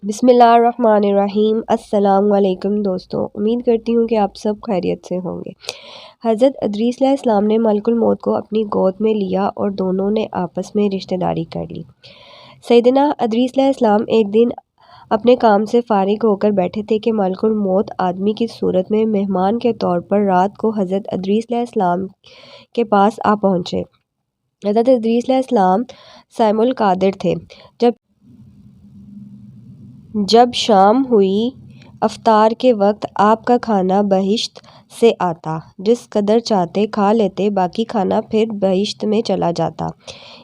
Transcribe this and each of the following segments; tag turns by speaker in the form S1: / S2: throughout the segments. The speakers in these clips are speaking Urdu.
S1: بسم اللہ الرحمن الرحیم۔ السلام علیکم دوستوں، امید کرتی ہوں کہ آپ سب خیریت سے ہوں گے۔ حضرت ادریس علیہ السلام نے ملک الموت کو اپنی گود میں لیا اور دونوں نے آپس میں رشتہ داری کر لی۔ سیدنا ادریس علیہ السلام ایک دن اپنے کام سے فارغ ہو کر بیٹھے تھے کہ ملک الموت آدمی کی صورت میں مہمان کے طور پر رات کو حضرت ادریس علیہ السلام کے پاس آ پہنچے۔ حضرت ادریس علیہ السلام صائم القادر تھے۔ جب شام ہوئی، افطار کے وقت آپ کا کھانا بہشت سے آتا، جس قدر چاہتے کھا لیتے، باقی کھانا پھر بہشت میں چلا جاتا۔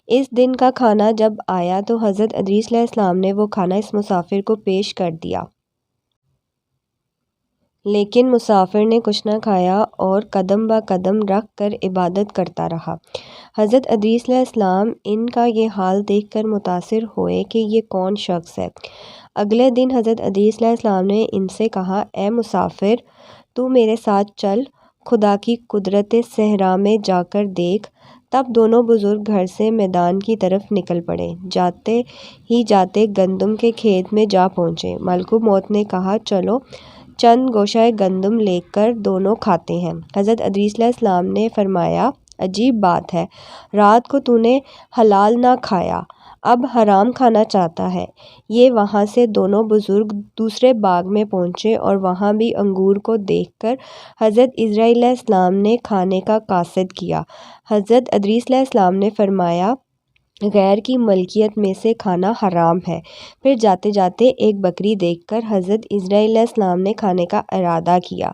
S1: اس دن کا کھانا جب آیا تو حضرت ادریس علیہ السلام نے وہ کھانا اس مسافر کو پیش کر دیا، لیکن مسافر نے کچھ نہ کھایا اور قدم بہ قدم رکھ کر عبادت کرتا رہا۔ حضرت ادریس علیہ السلام ان کا یہ حال دیکھ کر متاثر ہوئے کہ یہ کون شخص ہے۔ اگلے دن حضرت ادریس علیہ السلام نے ان سے کہا، اے مسافر، تو میرے ساتھ چل، خدا کی قدرت صحرا میں جا کر دیکھ۔ تب دونوں بزرگ گھر سے میدان کی طرف نکل پڑے۔ جاتے ہی جاتے گندم کے کھیت میں جا پہنچے۔ ملک الموت نے کہا، چلو چند گوشہ گندم لے کر دونوں کھاتے ہیں۔ حضرت ادریس علیہ السلام نے فرمایا، عجیب بات ہے، رات کو تو نے حلال نہ کھایا، اب حرام کھانا چاہتا ہے۔ یہ وہاں سے دونوں بزرگ دوسرے باغ میں پہنچے اور وہاں بھی انگور کو دیکھ کر حضرت اسرائیل علیہ السلام نے کھانے کا قاصد کیا۔ حضرت ادریس علیہ السلام نے فرمایا، غیر کی ملکیت میں سے کھانا حرام ہے۔ پھر جاتے جاتے ایک بکری دیکھ کر حضرت اسرائیل علیہ السلام نے کھانے کا ارادہ کیا۔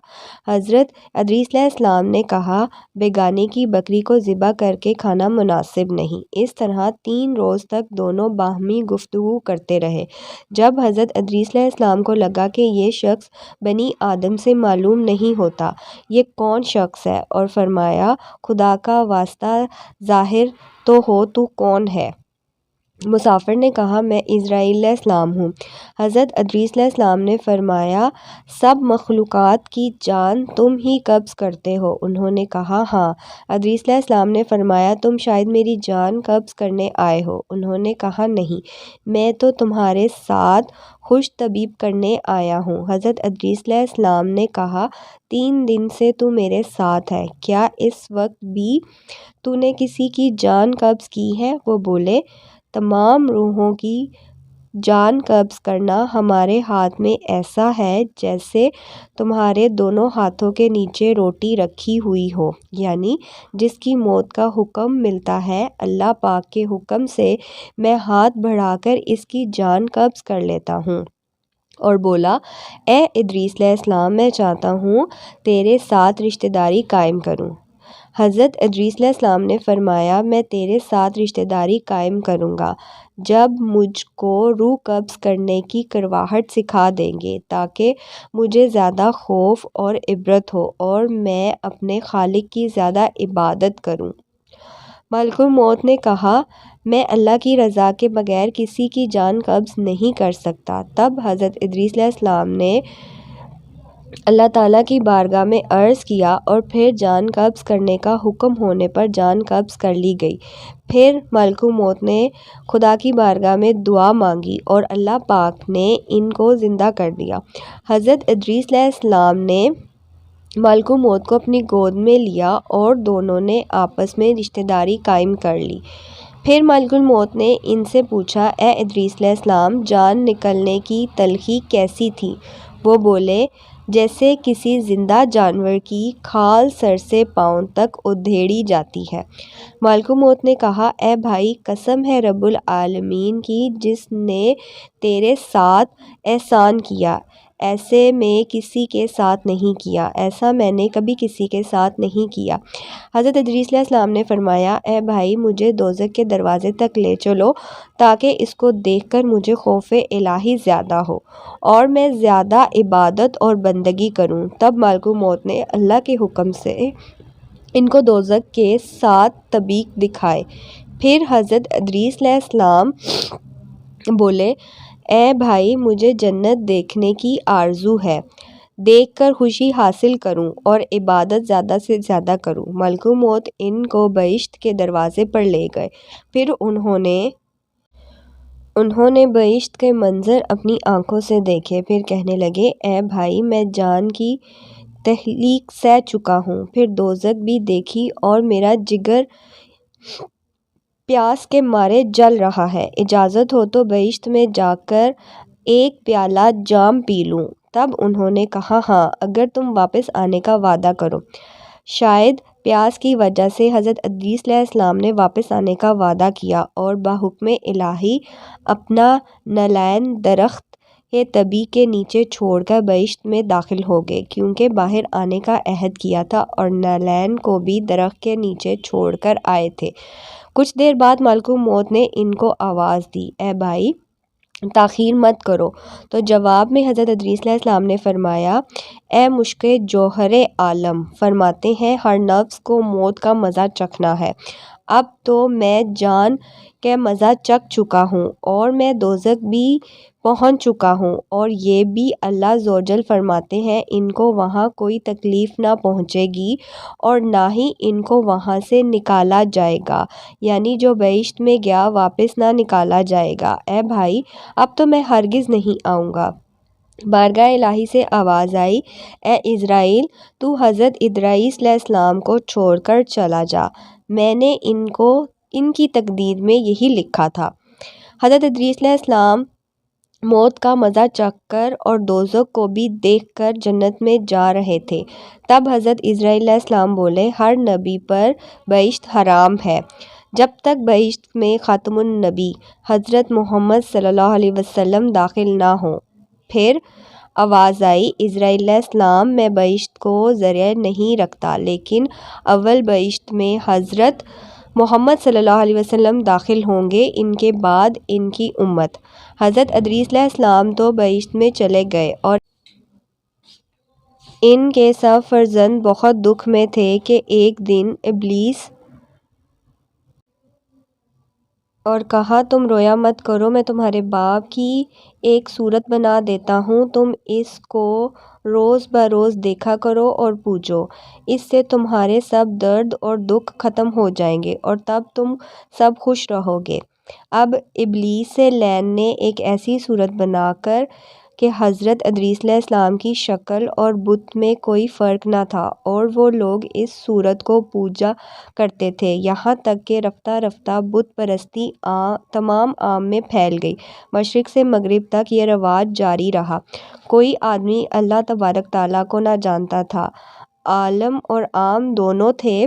S1: حضرت ادریس علیہ السلام نے کہا، بیگانے کی بکری کو ذبح کر کے کھانا مناسب نہیں۔ اس طرح 3 روز تک دونوں باہمی گفتگو کرتے رہے۔ جب حضرت ادریس علیہ السلام کو لگا کہ یہ شخص بنی آدم سے معلوم نہیں ہوتا، یہ کون شخص ہے، اور فرمایا، خدا کا واسطہ ظاہر تو ہو، تو کون ہے؟ مسافر نے کہا، میں اسرائیل علیہ السلام ہوں۔ حضرت ادریس علیہ السلام نے فرمایا، سب مخلوقات کی جان تم ہی قبض کرتے ہو؟ انہوں نے کہا، ہاں۔ ادریس علیہ السلام نے فرمایا، تم شاید میری جان قبض کرنے آئے ہو؟ انہوں نے کہا، نہیں، میں تو تمہارے ساتھ خوش طبیب کرنے آیا ہوں۔ حضرت ادریس علیہ السلام نے کہا، 3 دن سے تو میرے ساتھ ہے، کیا اس وقت بھی تو نے کسی کی جان قبض کی ہے؟ وہ بولے، تمام روحوں کی جان قبض کرنا ہمارے ہاتھ میں ایسا ہے جیسے تمہارے دونوں ہاتھوں کے نیچے روٹی رکھی ہوئی ہو، یعنی جس کی موت کا حکم ملتا ہے، اللہ پاک کے حکم سے میں ہاتھ بڑھا کر اس کی جان قبض کر لیتا ہوں۔ اور بولا، اے ادریس علیہ السلام، میں چاہتا ہوں تیرے ساتھ رشتہ داری قائم کروں۔ حضرت ادریس علیہ السلام نے فرمایا، میں تیرے ساتھ رشتہ داری قائم کروں گا جب مجھ کو روح قبض کرنے کی کرواہٹ سکھا دیں گے، تاکہ مجھے زیادہ خوف اور عبرت ہو اور میں اپنے خالق کی زیادہ عبادت کروں۔ ملک الموت نے کہا، میں اللہ کی رضا کے بغیر کسی کی جان قبض نہیں کر سکتا۔ تب حضرت ادریس علیہ السلام نے اللہ تعالیٰ کی بارگاہ میں عرض کیا اور پھر جان قبض کرنے کا حکم ہونے پر جان قبض کر لی گئی۔ پھر ملک الموت نے خدا کی بارگاہ میں دعا مانگی اور اللہ پاک نے ان کو زندہ کر دیا۔ حضرت ادریس علیہ السلام نے ملک الموت کو اپنی گود میں لیا اور دونوں نے آپس میں رشتہ داری قائم کر لی۔ پھر ملک الموت نے ان سے پوچھا، اے ادریس علیہ السلام، جان نکلنے کی تلخی کیسی تھی؟ وہ بولے، جیسے کسی زندہ جانور کی کھال سر سے پاؤں تک ادھیڑی جاتی ہے۔ ملک الموت نے کہا، اے بھائی، قسم ہے رب العالمین کی جس نے تیرے ساتھ احسان کیا، ایسے میں کسی کے ساتھ نہیں کیا، ایسا میں نے کبھی کسی کے ساتھ نہیں کیا۔ حضرت ادریس علیہ السلام نے فرمایا، اے بھائی، مجھے دوزخ کے دروازے تک لے چلو تاکہ اس کو دیکھ کر مجھے خوف الہی زیادہ ہو اور میں زیادہ عبادت اور بندگی کروں۔ تب ملک الموت نے اللہ کے حکم سے ان کو دوزخ کے 7 طبق دکھائے۔ پھر حضرت ادریس علیہ السلام بولے، اے بھائی، مجھے جنت دیکھنے کی آرزو ہے، دیکھ کر خوشی حاصل کروں اور عبادت زیادہ سے زیادہ کروں۔ ملک الموت ان کو بہشت کے دروازے پر لے گئے۔ پھر انہوں نے انہوں نے بہشت کے منظر اپنی آنکھوں سے دیکھے، پھر کہنے لگے اے بھائی میں جان کی تحلیق سہ چکا ہوں، پھر دوزخ بھی دیکھی اور میرا جگر پیاس کے مارے جل رہا ہے، اجازت ہو تو بہشت میں جا کر ایک پیالہ جام پی لوں۔ تب انہوں نے کہا ہاں اگر تم واپس آنے کا وعدہ کرو۔ شاید پیاس کی وجہ سے حضرت ادریس علیہ السلام نے واپس آنے کا وعدہ کیا اور بحکم الہی اپنا نعلین درخت طبی کے نیچے چھوڑ کر بہشت میں داخل ہو گئے، کیونکہ باہر آنے کا عہد کیا تھا اور نعلین کو بھی درخت کے نیچے چھوڑ کر آئے تھے۔ کچھ دیر بعد ملک موت نے ان کو آواز دی، اے بھائی تاخیر مت کرو۔ تو جواب میں حضرت ادریس علیہ السلام نے فرمایا، اے مشک جوہر عالم، فرماتے ہیں ہر نفس کو موت کا مزہ چکھنا ہے۔ اب تو میں جان کے مزہ چکھ چکا ہوں اور میں دوزخ بھی پہنچ چکا ہوں، اور یہ بھی اللہ عز و جل فرماتے ہیں ان کو وہاں کوئی تکلیف نہ پہنچے گی اور نہ ہی ان کو وہاں سے نکالا جائے گا، یعنی جو بہشت میں گیا واپس نہ نکالا جائے گا۔ اے بھائی اب تو میں ہرگز نہیں آؤں گا۔ بارگاہ الہی سے آواز آئی، اے عزرائیل تو حضرت ادریس علیہ السلام کو چھوڑ کر چلا جا، میں نے ان کی تقدیر میں یہی لکھا تھا۔ حضرت ادریس علیہ السلام موت کا مزہ چکھ کر اور دوزخ کو بھی دیکھ کر جنت میں جا رہے تھے۔ تب حضرت عزرائیل علیہ السلام بولے، ہر نبی پر بہشت حرام ہے جب تک بہشت میں خاتم النبی حضرت محمد صلی اللہ علیہ وسلم داخل نہ ہوں۔ پھر آواز آئی، عزرائیل علیہ السلام میں بہشت کو ذریعہ نہیں رکھتا، لیکن اول بہشت میں حضرت محمد صلی اللہ علیہ وسلم داخل ہوں گے، ان کے بعد ان کی امت۔ حضرت ادریس علیہ السلام تو بہشت میں چلے گئے اور ان کے سب فرزند بہت دکھ میں تھے کہ ایک دن ابلیس اور کہا تم رویا مت کرو، میں تمہارے باپ کی ایک صورت بنا دیتا ہوں، تم اس کو روز بروز دیکھا کرو اور پوجو، اس سے تمہارے سب درد اور دکھ ختم ہو جائیں گے اور تب تم سب خوش رہو گے۔ اب ابلیس لعین نے ایک ایسی صورت بنا کر کہ حضرت ادریس علیہ السلام کی شکل اور بت میں کوئی فرق نہ تھا، اور وہ لوگ اس صورت کو پوجا کرتے تھے، یہاں تک کہ رفتہ رفتہ بت پرستی تمام عام میں پھیل گئی۔ مشرق سے مغرب تک یہ رواج جاری رہا، کوئی آدمی اللہ تبارک تعالیٰ کو نہ جانتا تھا، عالم اور عام دونوں تھے۔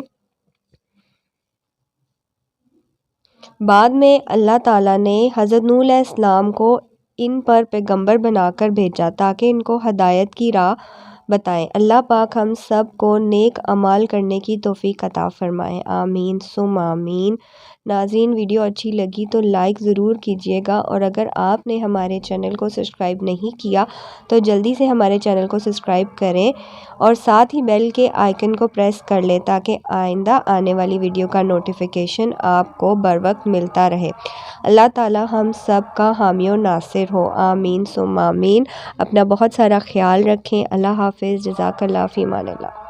S1: بعد میں اللہ تعالیٰ نے حضرت نوح علیہ السلام کو ان پر پیغمبر بنا کر بھیجا تاکہ ان کو ہدایت کی راہ بتائیں۔ اللہ پاک ہم سب کو نیک اعمال کرنے کی توفیق عطا فرمائے، آمین ثم آمین۔ ناظرین ویڈیو اچھی لگی تو لائک ضرور کیجیے گا، اور اگر آپ نے ہمارے چینل کو سبسکرائب نہیں کیا تو جلدی سے ہمارے چینل کو سبسکرائب کریں اور ساتھ ہی بیل کے آئیکن کو پریس کر لیں تاکہ آئندہ آنے والی ویڈیو کا نوٹیفیکیشن آپ کو بر وقت ملتا رہے۔ اللہ تعالی ہم سب کا حامی و ناصر ہو، آمین ثم آمین۔ اپنا بہت سارا خیال رکھیں، اللہ حافظ، جزاک اللہ، فی امان اللہ۔